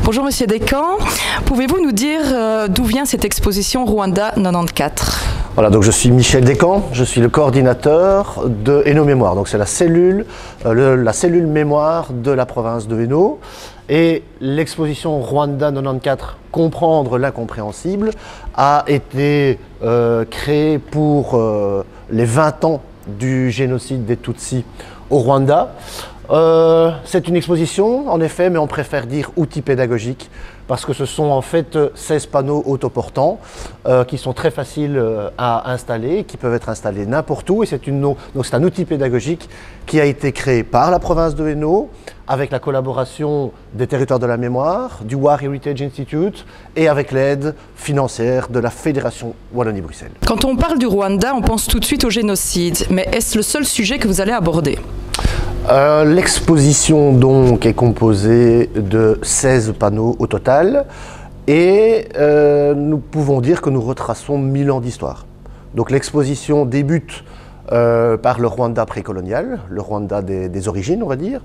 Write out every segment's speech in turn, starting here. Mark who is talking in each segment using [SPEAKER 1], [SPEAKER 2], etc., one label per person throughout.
[SPEAKER 1] Bonjour Monsieur Descamps, pouvez-vous nous dire d'où vient cette exposition Rwanda 94?
[SPEAKER 2] Voilà, donc je suis Michel Descamps, je suis le coordinateur de Hainaut Mémoire. Donc c'est la cellule mémoire de la province de Hainaut. Et l'exposition Rwanda 94, comprendre l'incompréhensible, a été créée pour les 20 ans du génocide des Tutsis au Rwanda. C'est une exposition, en effet, mais on préfère dire outil pédagogique, parce que ce sont en fait 16 panneaux autoportants qui sont très faciles à installer, qui peuvent être installés n'importe où. Et c'est un outil pédagogique qui a été créé par la province de Hainaut, avec la collaboration des territoires de la mémoire, du War Heritage Institute et avec l'aide financière de la Fédération Wallonie-Bruxelles.
[SPEAKER 1] Quand on parle du Rwanda, on pense tout de suite au génocide, mais est-ce le seul sujet que vous allez aborder?
[SPEAKER 2] L'exposition donc est composée de 16 panneaux au total et nous pouvons dire que nous retraçons 1000 ans d'histoire. Donc l'exposition débute par le Rwanda précolonial, le Rwanda des origines on va dire,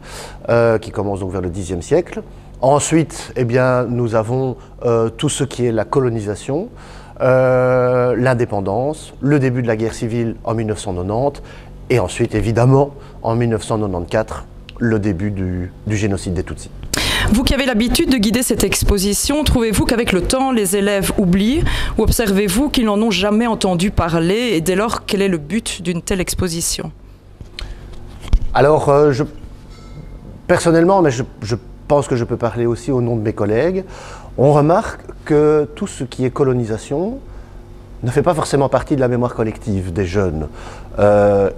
[SPEAKER 2] qui commence donc vers le Xe siècle. Ensuite, eh bien, nous avons tout ce qui est la colonisation, l'indépendance, le début de la guerre civile en 1990 et ensuite évidemment en 1994 le début du génocide des Tutsis.
[SPEAKER 1] Vous qui avez l'habitude de guider cette exposition, trouvez-vous qu'avec le temps, les élèves oublient ou observez-vous qu'ils n'en ont jamais entendu parler et dès lors, quel est le but d'une telle exposition?
[SPEAKER 2] Alors, personnellement, mais je pense que je peux parler aussi au nom de mes collègues, on remarque que tout ce qui est colonisation ne fait pas forcément partie de la mémoire collective des jeunes,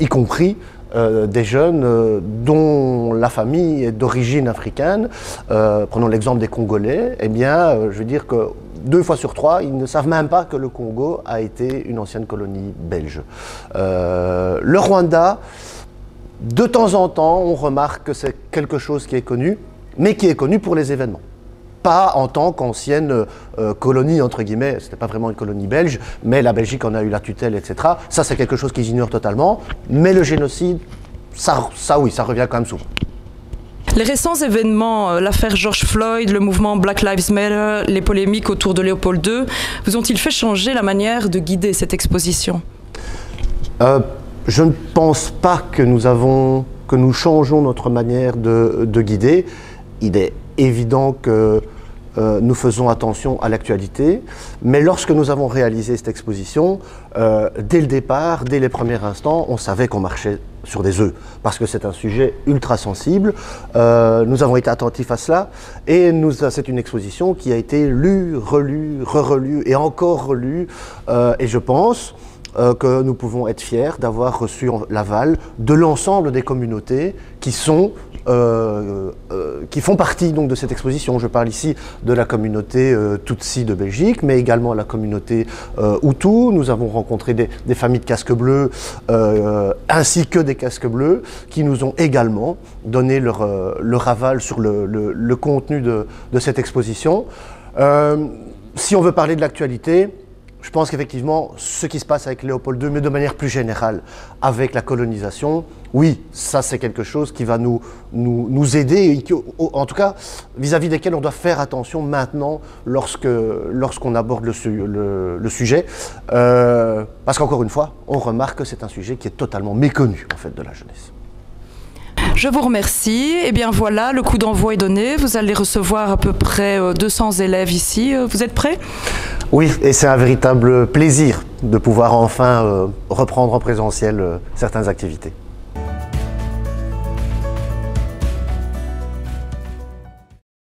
[SPEAKER 2] y compris des jeunes dont la famille est d'origine africaine. Prenons l'exemple des Congolais, eh bien, je veux dire que 2 fois sur 3, ils ne savent même pas que le Congo a été une ancienne colonie belge. Le Rwanda, de temps en temps, on remarque que c'est quelque chose qui est connu, mais qui est connu pour les événements. Pas en tant qu'ancienne colonie, entre guillemets, c'était pas vraiment une colonie belge, mais la Belgique en a eu la tutelle, etc. Ça, c'est quelque chose qu'ils ignorent totalement, mais le génocide, ça oui, ça revient quand même souvent.
[SPEAKER 1] Les récents événements, l'affaire George Floyd, le mouvement Black Lives Matter, les polémiques autour de Léopold II, vous ont-ils fait changer la manière de guider cette exposition?
[SPEAKER 2] Je ne pense pas que nous changeons notre manière de guider. Il est évident que nous faisons attention à l'actualité, mais lorsque nous avons réalisé cette exposition, dès le départ, dès les premiers instants, on savait qu'on marchait sur des œufs, parce que c'est un sujet ultra sensible. Nous avons été attentifs à cela, et c'est une exposition qui a été lue, relue, re-relue et encore relue, et je pense que nous pouvons être fiers d'avoir reçu l'aval de l'ensemble des communautés qui font partie donc de cette exposition. Je parle ici de la communauté Tutsi de Belgique, mais également la communauté Hutu. Nous avons rencontré des familles de casques bleus, ainsi que des casques bleus, qui nous ont également donné leur aval sur le contenu de cette exposition. Si on veut parler de l'actualité, je pense qu'effectivement, ce qui se passe avec Léopold II, mais de manière plus générale, avec la colonisation, oui, ça c'est quelque chose qui va nous aider, et en tout cas vis-à-vis desquels on doit faire attention maintenant lorsqu'on aborde le sujet, parce qu'encore une fois, on remarque que c'est un sujet qui est totalement méconnu en fait de la jeunesse.
[SPEAKER 1] Je vous remercie. Et bien voilà, le coup d'envoi est donné. Vous allez recevoir à peu près 200 élèves ici. Vous êtes prêts?
[SPEAKER 2] Oui, et c'est un véritable plaisir de pouvoir enfin reprendre en présentiel certaines activités.